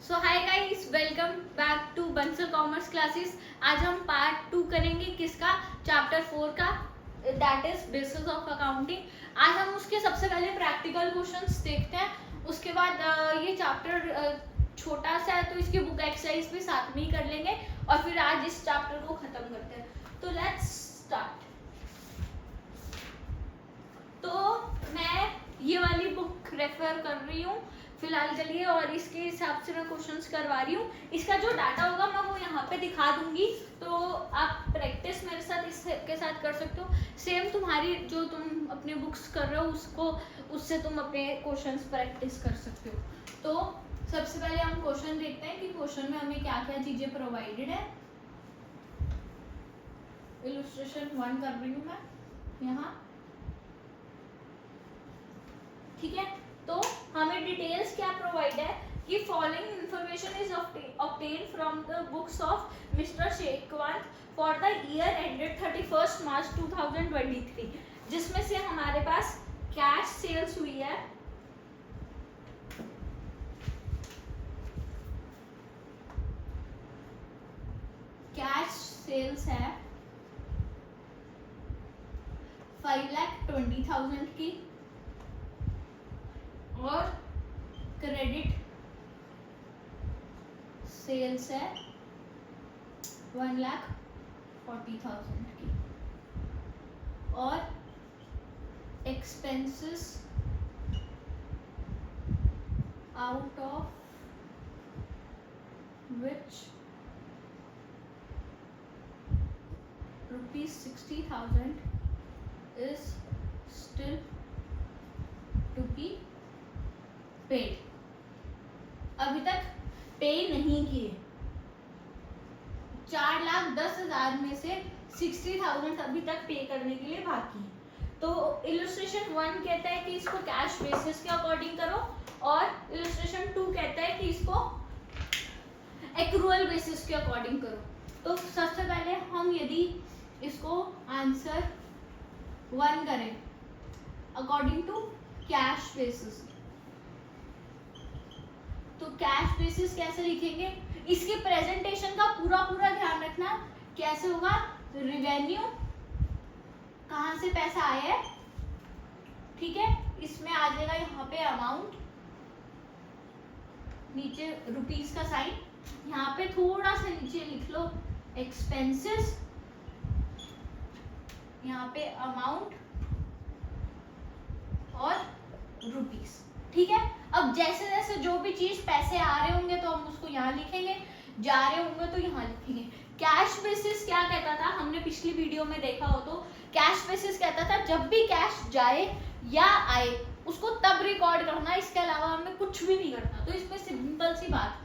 So hi guys, welcome back to Bansal commerce classes. आज हम part 2 करेंगे किसका, चैप्टर 4 का, that is basis of accounting. आज हम उसके सबसे पहले प्रैक्टिकल क्वेश्चंस देखते हैं। उसके बाद ये चैप्टर छोटा सा है तो इसकी बुक एक्सरसाइज भी साथ में ही कर लेंगे और फिर आज इस चैप्टर को खत्म करते हैं। तो लेट्स स्टार्ट। तो मैं ये वाली बुक रेफर कर रही हूँ फिलहाल के लिए और इसके हिसाब से मैं क्वेश्चंस करवा रही हूँ। इसका जो डाटा होगा मैं वो यहाँ पे दिखा दूंगी, तो आप प्रैक्टिस मेरे साथ इसके साथ कर सकते हो। सेम तुम्हारी जो तुम अपने बुक्स कर रहे हो उससे तुम अपने क्वेश्चंस प्रैक्टिस कर सकते हो। तो सबसे पहले हम क्वेश्चन देखते हैं कि क्वेश्चन में हमें क्या क्या चीजें प्रोवाइडेड है। इलस्ट्रेशन 1 कर रही हूँ मैं यहाँ, ठीक है। तो हमें डिटेल्स क्या प्रोवाइड है कि following information is obtain from the books of Mr Shekhwant for the year ended 31 March 2023, जिसमें से हमारे पास कैश सेल्स हुई है है 5,20,000 की और क्रेडिट सेल्स है 1,40,000 की और expenses out of which ₹60,000 is still to be paid। अभी तक पे नहीं किए। 4,10,000 में से 60,000 अभी तक पे करने के लिए बाकी है। तो इलस्ट्रेशन 1 कहता है कि इसको कैश बेसिस के अकॉर्डिंग करो और इलस्ट्रेशन 2 कहता है कि इसको एक्रूअल बेसिस के अकॉर्डिंग करो। तो सबसे पहले हम यदि इसको आंसर 1 करें अकॉर्डिंग टू कैश बेसिस, तो कैश बेसिस कैसे लिखेंगे, इसके प्रेजेंटेशन का पूरा ध्यान रखना। कैसे होगा, रिवेन्यू कहां से पैसा आया है, ठीक है, इसमें आ जाएगा यहाँ पे अमाउंट, नीचे रुपीस का साइन, यहाँ पे थोड़ा सा नीचे लिख लो एक्सपेंसेस, यहाँ पे अमाउंट और रुपीस, ठीक है। अब जैसे जैसे जो भी चीज पैसे आ रहे होंगे तो हम उसको यहाँ लिखेंगे, जा रहे होंगे तो यहाँ लिखेंगे। कैश बेसिस क्या कहता था, हमने पिछली वीडियो में देखा हो तो कैश बेसिस कहता था जब भी कैश जाए या आए उसको तब रिकॉर्ड करना, इसके अलावा हमें कुछ भी नहीं करना। तो इसमें सिंपल सी बात,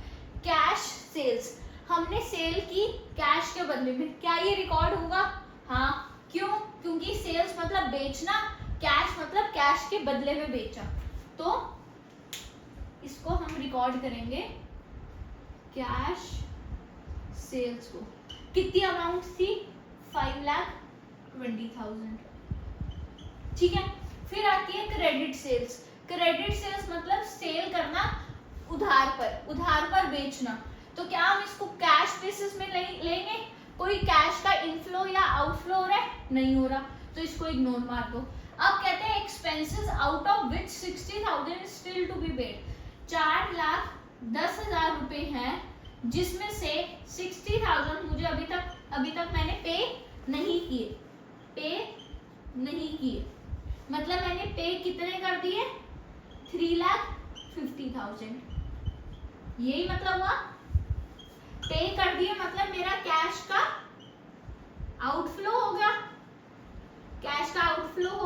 कैश सेल्स हमने सेल की कैश के बदले में, क्या ये रिकॉर्ड होगा? हाँ, क्यों? क्योंकि सेल्स मतलब बेचना, कैश मतलब कैश के बदले में बेचा, तो इसको हम रिकॉर्ड करेंगे कैश सेल्स को। कितनी अमाउंट थी? 5,20,000, ठीक है। फिर आती है क्रेडिट सेल्स। क्रेडिट सेल्स मतलब सेल करना उधार पर बेचना। तो क्या हम इसको कैश बेसिस में लेंगे? कोई कैश का इनफ्लो या आउटफ्लो हो रहा है? नहीं हो रहा, तो इसको इग्नोर मार दो। अब कहते हैं expenses out of which 60,000 still to be paid. 4,10,000 रुपए हैं जिसमें से 60,000 मुझे अभी तक मैंने पे नहीं किए, मतलब मैंने पे कितने कर दिए? 3,50,000, यही मतलब हुआ। पे कर दिए मतलब मेरा कैश का आउटफ्लो हो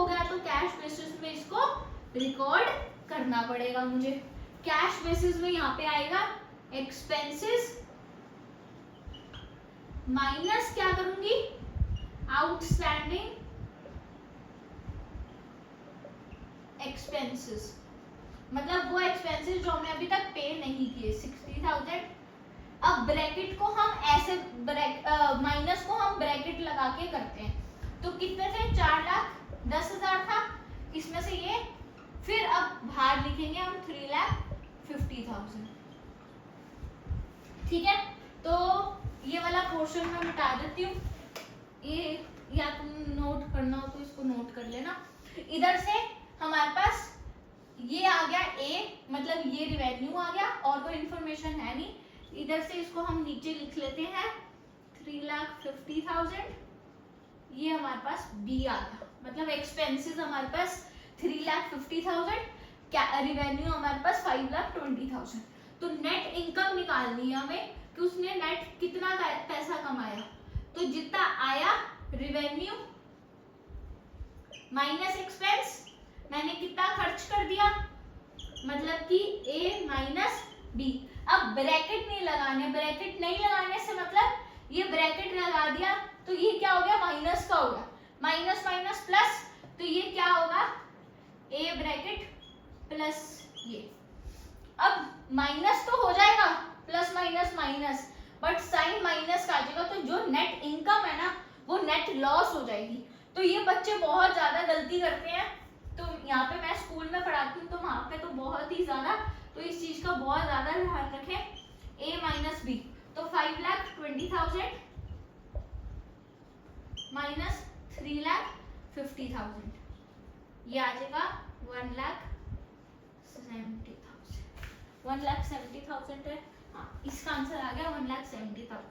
गया, तो कैश बेसिस में इसको रिकॉर्ड करना पड़ेगा मुझे। कैश बेसिस में यहाँ पे आएगा एक्सपेंसेस माइनस क्या करूंगी, आउटस्टैंडिंग एक्सपेंसेस, मतलब वो एक्सपेंसेस जो हमने अभी तक पे नहीं किए 60,000। अब ब्रैकेट को हम ऐसे माइनस को हम ब्रैकेट लगा के करते हैं, तो कितने थे? 4,10,000 था, इसमें से ये, फिर अब बाहर लिखेंगे हम 3,50,000। ठीक है, तो ये वाला पोर्शन मैं मिटा देती हूँ, ये या तुम नोट करना हो तो इसको नोट कर लेना। इधर से हमारे पास ये आ गया ए, मतलब ये रिवेन्यू आ गया, और कोई इंफॉर्मेशन है नहीं। इधर से इसको हम नीचे लिख लेते हैं 3,50,000, ये हमारे पास बी आ गया, मतलब एक्सपेंसेस हमारे पास 3,50,000, क्या रिवेन्यू हमारे पास 5,20,000। तो नेट इनकम निकालनी है हमें कि उसने नेट कितना पैसा कमाया। तो जितना आया रिवेन्यू माइनस एक्सपेंस, मैंने कितना खर्च कर दिया, मतलब कि ए माइनस बी। अब ब्रैकेट नहीं लगाने, ब्रैकेट नहीं लगाने से मतलब ये ब्रैकेट लगा दिया तो ये क्या हो गया, माइनस का हो गया, माइनस माइनस प्लस, तो ये क्या होगा, ए ब्रैकेट प्लस ये। अब माइनस तो हो जाएगा, plus minus minus, but sign minus का आ जाएगा, तो जो नेट इनकम है ना वो नेट लॉस हो जाएगी। तो ये बच्चे बहुत ज्यादा गलती करते हैं। तो यहाँ पे मैं स्कूल में पढ़ाती हूँ तो वहाँ पे तो बहुत ही ज्यादा, तो इस चीज का बहुत ज्यादा ध्यान रखें। ए माइनस बी, तो 5,20,000 माइनस 3,50,000, ये आ जाएगा 1,70,000 है। हाँ, इसका आंसर आ गया 1,70,000।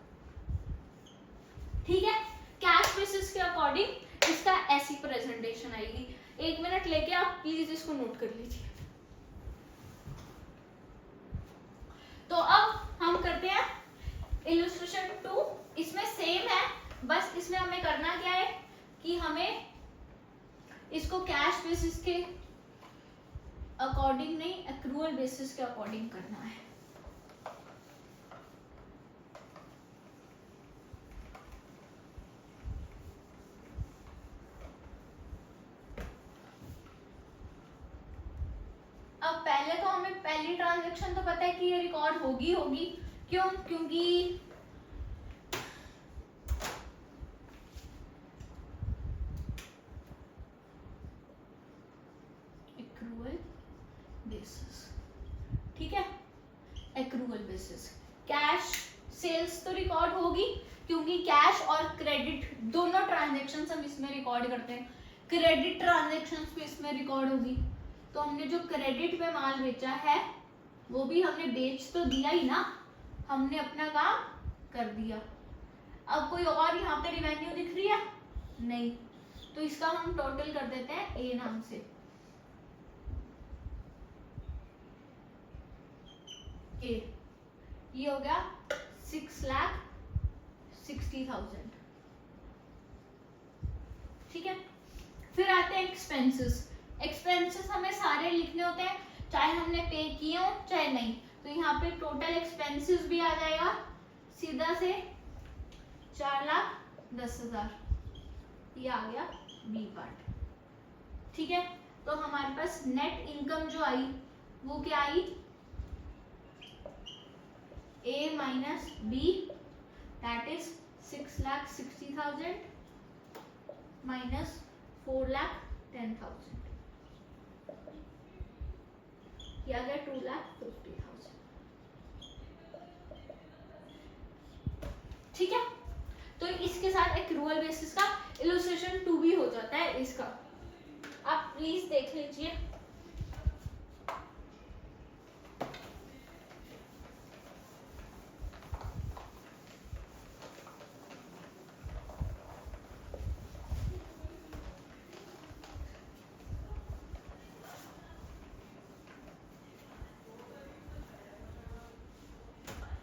ठीक है, कैश बेसिस के अकॉर्डिंग इसका ऐसी प्रेजेंटेशन आएगी। 1 मिनट लेके आप प्लीज इसको नोट कर लीजिए। तो अब हम करते हैं इलस्ट्रेशन 2, इसमें सेम है, बस इसमें हमें करना क्या है कि हमें इसको कैश बेसिस के अकॉर्डिंग नहीं, एक्रूअल बेसिस के अकॉर्डिंग करना है। अब पहले तो हमें पहली ट्रांजैक्शन तो पता है कि ये रिकॉर्ड होगी होगी, क्यों, क्योंकि एक्रूअल बेसिस, ठीक है, एक्रूअल बेसिस। कैश सेल्स तो रिकॉर्ड होगी क्योंकि कैश और क्रेडिट दोनों ट्रांजैक्शंस हम इसमें रिकॉर्ड करते हैं, क्रेडिट ट्रांजैक्शंस भी इसमें रिकॉर्ड होगी। तो हमने जो क्रेडिट पे माल बेचा है वो भी हमने बेच तो दिया ही ना, हमने अपना काम कर दिया। अब कोई और यहाँ पे रिवेन्यू दिख रही है नहीं, तो इसका हम टोटल कर देते हैं ए नाम से। ए ये हो गया 6,60,000, ठीक है। फिर आते हैं एक्सपेंसेस। एक्सपेंसेस हमें सारे लिखने होते हैं, चाहे हमने पे किए हो चाहे नहीं। तो यहाँ पे टोटल एक्सपेंसेस भी आ जाएगा सीधा से 4,10,000, ये आ गया बी पार्ट, ठीक है। तो हमारे पास नेट इनकम जो आई वो क्या आई, A minus B, that is 6,60,000 minus 4,10,000, ये आ गया 2,50,000, ठीक है। तो इसके साथ एक्रूअल बेसिस का इलस्ट्रेशन 2 भी हो जाता है इसका, आप प्लीज देख लीजिए।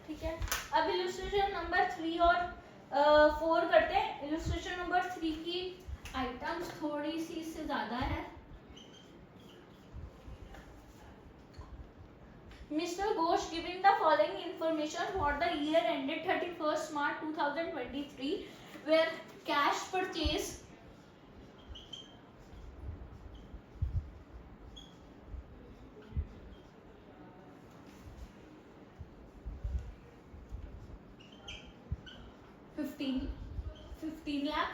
ठीक है, अब इलस्ट्रेशन नंबर 3 और 4 करते हैं। इलस्ट्रेशन नंबर 3 की आइटम्स थोड़ी सी इससे ज्यादा है। Mr. Ghosh giving the following information for the year ended 31st March 2023 where cash purchase $15 lakh,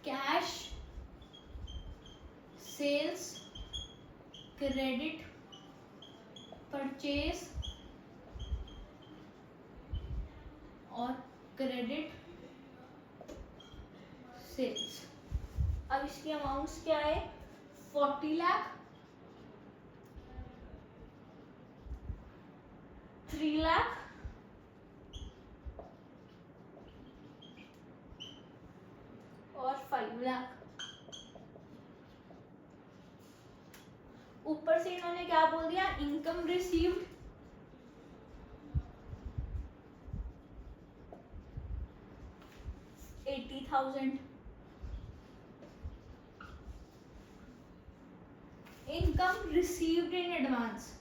cash sales credit purchase और क्रेडिट सेल्स। अब इसकी अमाउंट्स क्या है, 40 लाख, 3 लाख और 5 लाख। ऊपर से इन्होंने क्या बोल दिया, income received 80,000, income received in advance,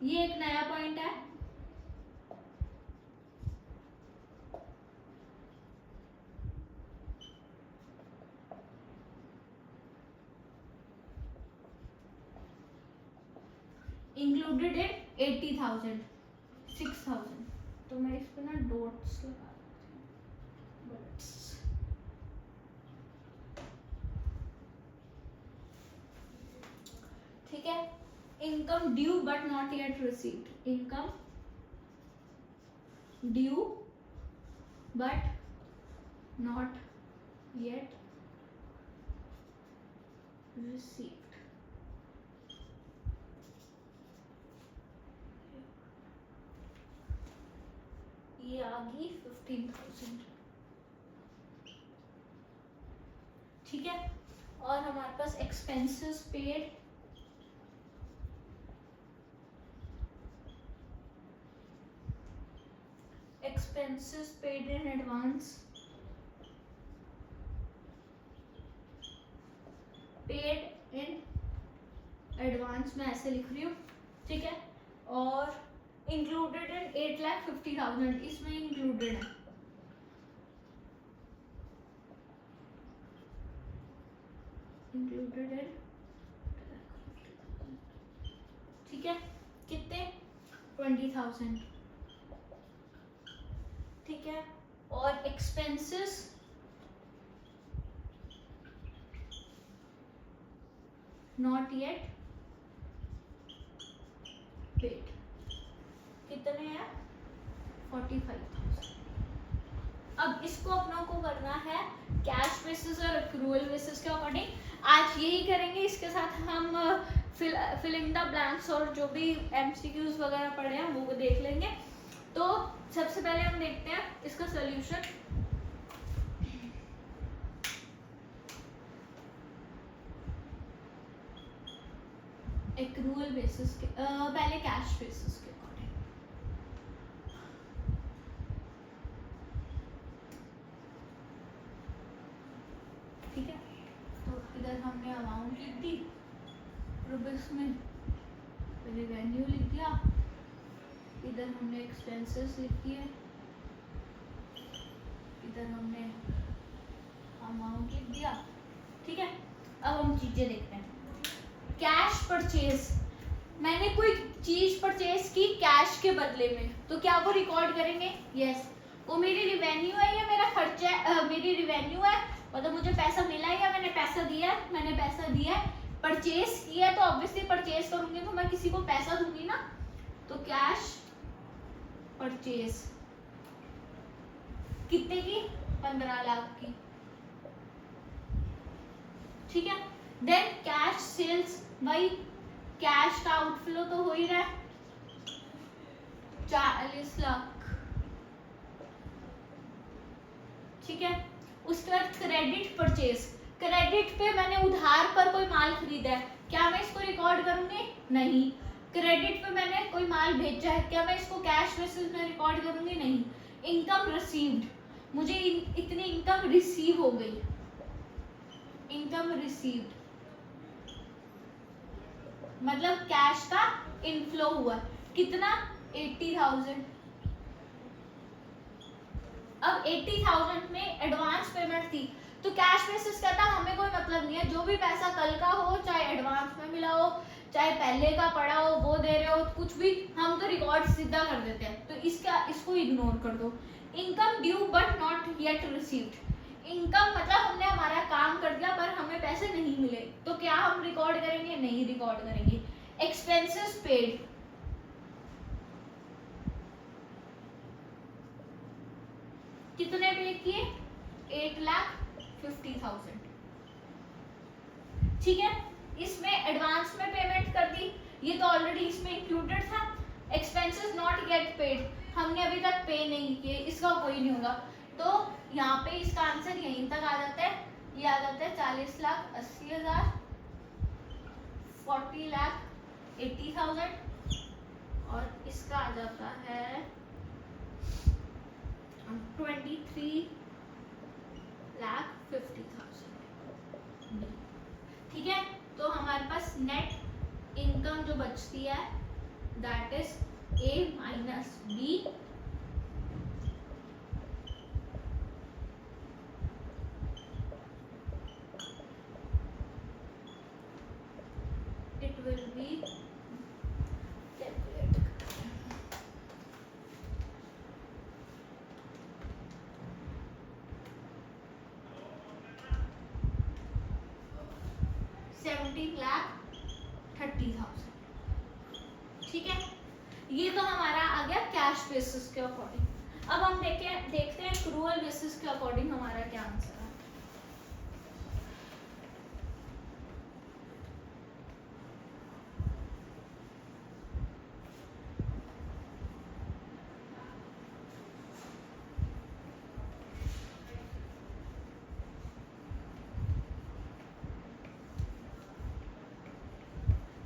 ये एक नया पॉइंट है। इंक्लूडेड इन 80,000, 6,000, तो मैं इस पे ना डॉट्स लगा देती हूँ, ठीक है। Income due but not yet received, income due but not yet received, ये आ गई 15,000, ठीक है। और हमारे पास expenses paid, expenses paid in advance, paid in advance मैं ऐसे लिख रही हूँ, ठीक है। और included in 8,50,000, इसमें included है, included in, ठीक है। कितने, 20,000, ठीक है। और एक्सपेंसेस नॉट येट पेड, कितने हैं, 45,000। अब इसको अपनों को करना है कैश बेसिस और एक्रूअल बेसिस के अकॉर्डिंग। आज यही करेंगे, इसके साथ हम फिलिंग द ब्लैंक्स और जो भी एमसीक्यूज वगैरह पढ़े हैं वो देख लेंगे। तो सबसे पहले हम देखते हैं इसका सॉल्यूशन। एक्रूअल बेसिस के पहले कैश बेसिस के अकॉर्डिंग, ठीक है। तो इधर हमने अमाउंट लिख दी रुपीस में, रेवेन्यू लिख दिया, इधर हमने एक्सपेंसेस लिख दिए, इधर हमने अमाउंट लिख दिया, ठीक है। अब हम चीजें देखते हैं। कैश परचेज, मैंने कोई चीज परचेज की कैश के बदले में, तो क्या वो रिकॉर्ड करेंगे, यस। वो मेरी रिवेन्यू है या मेरा खर्चा है, मेरी रिवेन्यू है, मतलब मुझे पैसा मिला है या मैंने पैसा दिया है, मैंने पैसा दिया है। परचेज किया तो ऑब्वियसली परचेज करूंगी तो मैं किसी को पैसा दूंगी ना, तो कैश परचेज कितने की, 15 लाख की, ठीक है। देन कैश सेल्स, भाई कैश का आउटफ्लो तो हो ही रहा है, 40 लाख, ठीक है। उसके बाद क्रेडिट परचेज, क्रेडिट पे मैंने उधार पर कोई माल खरीदा है, क्या मैं इसको रिकॉर्ड करूंगी, नहीं। क्रेडिट पे मैंने कोई माल भेजा है, क्या मैं इसको कैश बेसिस में रिकॉर्ड करूंगी, नहीं। इनकम रिसीव्ड, मुझे इतनी इनकम रिसीव हो गई, इनकम रिसीव्ड मतलब कैश का इनफ्लो हुआ, कितना, 80,000। अब 80,000 में एडवांस पेमेंट थी, तो कैश बेसिस कहता हमें कोई मतलब नहीं है, जो भी पैसा कल का हो, चाहे एडवांस में मिला हो, चाहे पहले का पड़ा हो, वो दे रहे हो, कुछ भी, हम तो रिकॉर्ड सीधा कर देते हैं, तो इसको इग्नोर कर दो। Income due but not yet received, income मतलब हमने हमारा काम कर दिया पर हमें पैसे नहीं मिले, तो क्या हम रिकॉर्ड करेंगे, नहीं रिकॉर्ड करेंगे। एक्सपेंसेस पेड, कितने पे किए? 8,50,000। ठीक है, इसमें एडवांस में पेमेंट कर दी, ये तो ऑलरेडी इसमें इंक्लूडेड था। एक्सपेंसेस नॉट गेट पेड, हमने अभी तक पे नहीं किए, इसका कोई नहीं होगा। तो यहाँ पे इसका आंसर यहीं तक आ जाता है, ये आ जाता है 40,80,000, 40,80,000 और इसका आ जाता है 23,50,000। ठीक है, तो हमारे पास नेट इनकम जो बचती है that is A minus B it will be calculated 17,30,000। ठीक है, ये तो हमारा आ गया कैश बेसिस के अकॉर्डिंग। अब हम देखते हैं एक्रूअल बेसिस के अकॉर्डिंग हमारा क्या आंसर है।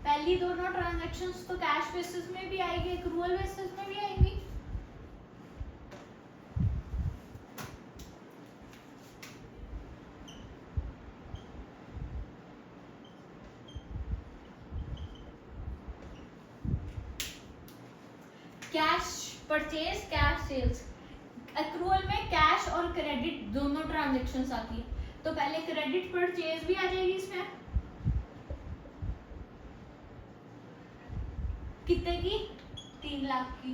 पहली दोनों ट्रांजैक्शंस तो कैश बेसिस में भी आएगी, एक्रूअल बेसिस में भी आएंगी। Cash purchase, cash sales, accrual में कैश और क्रेडिट दोनों ट्रांजैक्शंस आती है। तो पहले क्रेडिट परचेज भी आ जाएगी इसमें, कितने की? 3 लाख की।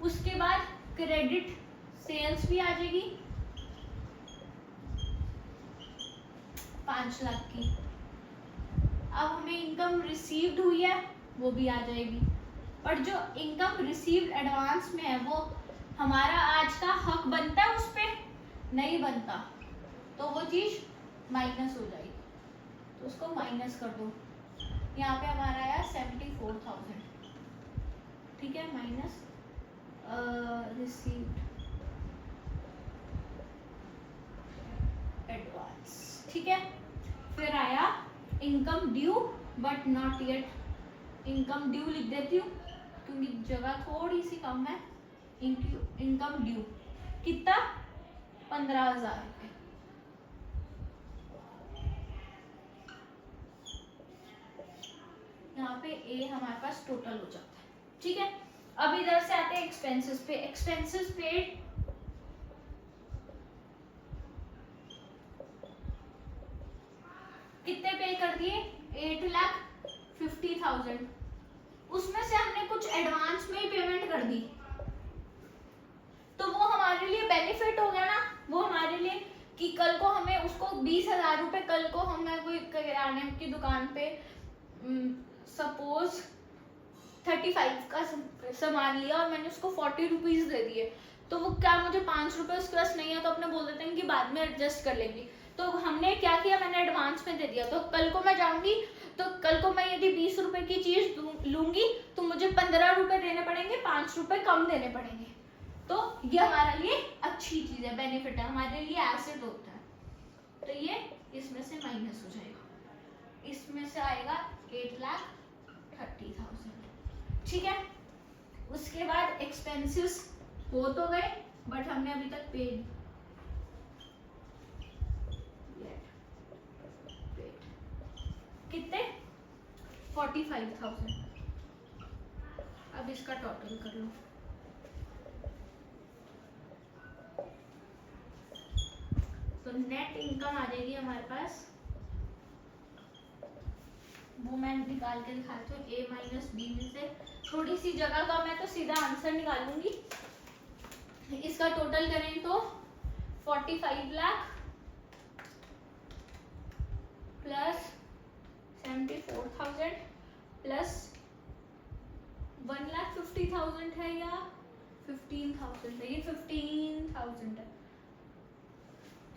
उसके बाद क्रेडिट सेल्स भी आ जाएगी 5 लाख की। अब हमें इनकम रिसीव्ड हुई है वो भी आ जाएगी, और जो इनकम रिसीव्ड एडवांस में है वो हमारा आज का हक बनता है, उस पे नहीं बनता, तो वो चीज माइनस हो जाएगी, तो उसको माइनस कर दो। यहाँ पे हमारा आया 74,000। ठीक है, माइनस रिसीव्ड एडवांस। ठीक है, फिर आया income due but not yet, income due लिख देती हूँ क्योंकि जगह थोड़ी सी कम है। इनकम ड्यू कितना? 15,000 रुपये। यहाँ पे ए हमारे पास टोटल हो जाता है। ठीक है, अब इधर से आते हैं एक्सपेंसेस पे। एक्सपेंसेस पेड कितने पे कर दिए? 8,50,000। उसमें से हमने कुछ एडवांस में ही पेमेंट कर दी, तो वो हमारे लिए बेनिफिट हो गया ना, वो हमारे लिए कि कल को हमें उसको 20,000 रुपए, कल को हमें कोई किराने की दुकान पे सपोज 35 का सामान लिया और मैंने उसको 40 रुपीज दे दिए, तो वो क्या मुझे 5 रुपए उसके पास नहीं है तो अपने बोल देते हैं कि बाद में एडजस्ट कर लेंगे। तो हमने क्या किया, मैंने एडवांस में दे दिया, तो कल को मैं जाऊंगी तो कल को मैं यदि 20 रुपए की चीज लूंगी तो मुझे 15 रुपए देने पड़ेंगे, 5 रुपए कम देने पड़ेंगे। तो ये हमारे लिए अच्छी चीज है, बेनिफिट है, हमारे लिए एसेट होता है। तो ये इसमें से माइनस हो जाएगा, इसमें से आएगा 8,30,000। ठीक है, उसके बाद एक्सपेंसेस हो तो गए बट हमने अभी तक पेड कितने? 45,000। अब इसका टोटल कर लो। तो नेट इनकम आ जाएगी हमारे पास, वो मैं निकाल के दिखाती हूँ। ए माइनस बी में से थोड़ी सी जगह कम है तो सीधा आंसर निकालूंगी। इसका टोटल करें तो 45 लाख प्लस 74,000 प्लस 1,50,000 है या 15,000 है, ये 15,000 है,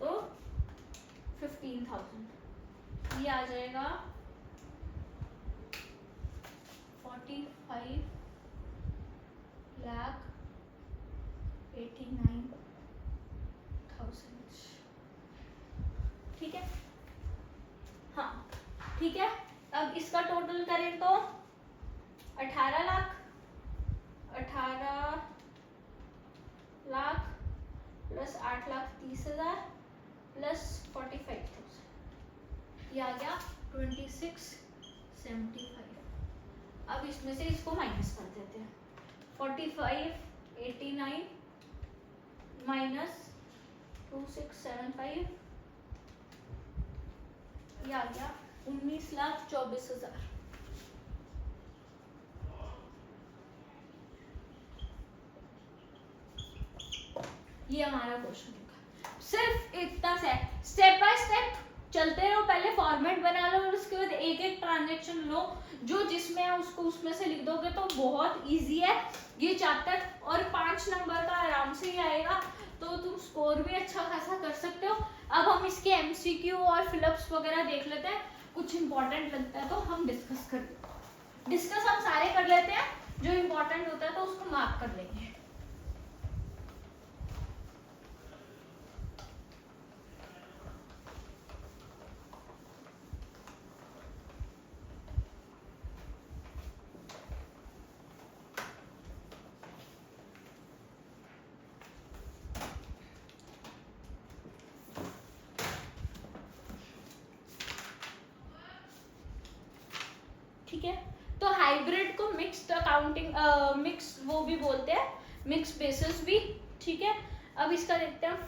तो 15,000 ये आ जाएगा 45,89,000। ठीक है, हाँ ठीक है। अब इसका टोटल करें तो 18 लाख प्लस 8,30,000 प्लस 45,000, ये आ गया 2675। अब इसमें से इसको माइनस कर देते हैं, 4589 माइनस 2675, ये आ गया 19,24,000। ये हमारा क्वेश्चन होगा। सिर्फ इतना से स्टेप बाय स्टेप चलते रहो, पहले फॉर्मेट बना लो और उसके बाद एक एक ट्रांजेक्शन लो, जो जिसमें है उसको उसमें से लिख दोगे तो बहुत इजी है ये चैप्टर, और 5 नंबर का आराम से ही आएगा, तो तुम स्कोर भी अच्छा खासा कर सकते हो। अब हम इसके एमसीक्यू और फिलअप्स वगैरह देख लेते हैं, कुछ इंपॉर्टेंट लगता है तो हम डिस्कस हम सारे कर लेते हैं, जो इंपॉर्टेंट होता है तो उसको मार्क कर लेंगे। ठीक है, तो हाइब्रिड को मिक्स्ड अकाउंटिंग मिक्स वो भी बोलते हैं, मिक्स बेसिस भी। ठीक है, अब इसका देखते हैं।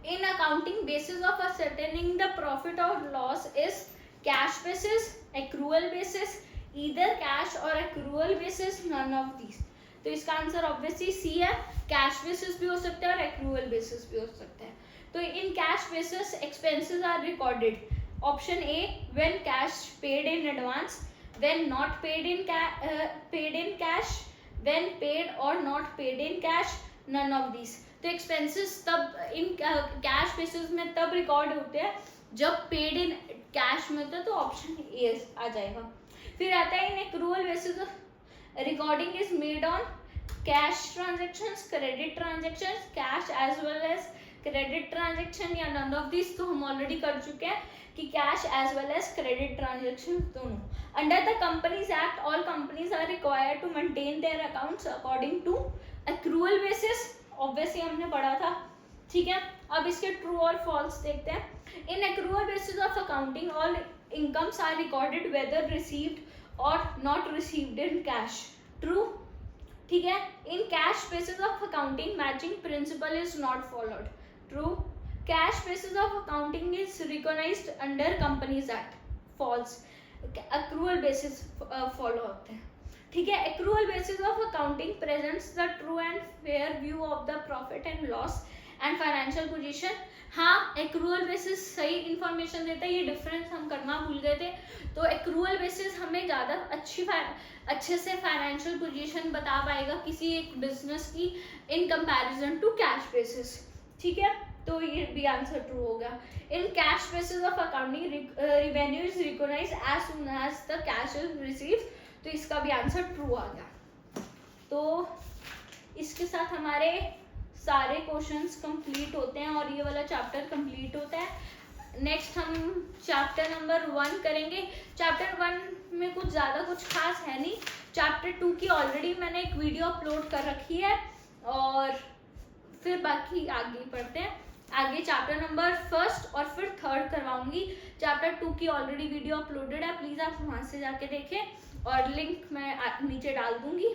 In accounting basis of ascertaining the profit or loss is cash basis, accrual basis, either cash or accrual basis, none of these। तो इसका आंसर ऑब्वियसली सी है, कैश बेसिस भी हो सकता है और accrual basis भी हो सकता है। तो in cash basis expenses are recorded, option A when cash paid in advance, when not paid in cash, when paid or not paid in cash, none of these। तो एक्सपेंसेस तब इन cash basis में तब record होते हैं जब paid in cash में होता है, तो ऑप्शन ए आ जाएगा। फिर आता है in accrual basis recording is made on cash transactions, credit transactions, cash as well as credit transaction, या नन ऑफ दिस। तो हम ऑलरेडी कर चुके हैं कि cash as well as credit transaction दोनों। Under the companies act all companies are required to maintain their accounts according to accrual basis, obviously हमने पढ़ा था। ठीक है, अब इसके ट्रू और फॉल्स देखते हैं। In accrual basis of accounting all incomes are recorded whether received or not received in cash, true. ठीक है, in cash basis of accounting matching principle is not followed, true. Cash basis of accounting is recognised under companies act, false. Accrual basis follow होते हैं। ठीक है, accrual basis of accounting presents the true and fair view of the profit and loss and financial position. हाँ, accrual basis सही information देता है, ये difference हम करना भूल गए थे। तो एक्रूअल बेसिस हमें ज़्यादा अच्छे से फाइनेंशियल पोजीशन बता पाएगा किसी एक बिजनेस की in comparison to cash basis. ठीक है, तो ये भी आंसर ट्रू हो गया। In cash basis of accounting revenue is recognised as soon as the cash is received, तो इसका भी आंसर ट्रू आ गया। तो इसके साथ हमारे सारे क्वेश्चंस कंप्लीट होते हैं और ये वाला चैप्टर कंप्लीट होता है। नेक्स्ट हम चैप्टर नंबर 1 करेंगे। चैप्टर 1 में कुछ ज़्यादा कुछ खास है नहीं। चैप्टर 2 की ऑलरेडी मैंने एक वीडियो अपलोड कर रखी है, और फिर बाकी आगे पढ़ते हैं। आगे चैप्टर नंबर 1 और फिर 3 करवाऊंगी। चैप्टर 2 की ऑलरेडी वीडियो अपलोडेड है, प्लीज़ आप वहाँ से जाके देखें और लिंक मैं नीचे डाल दूंगी।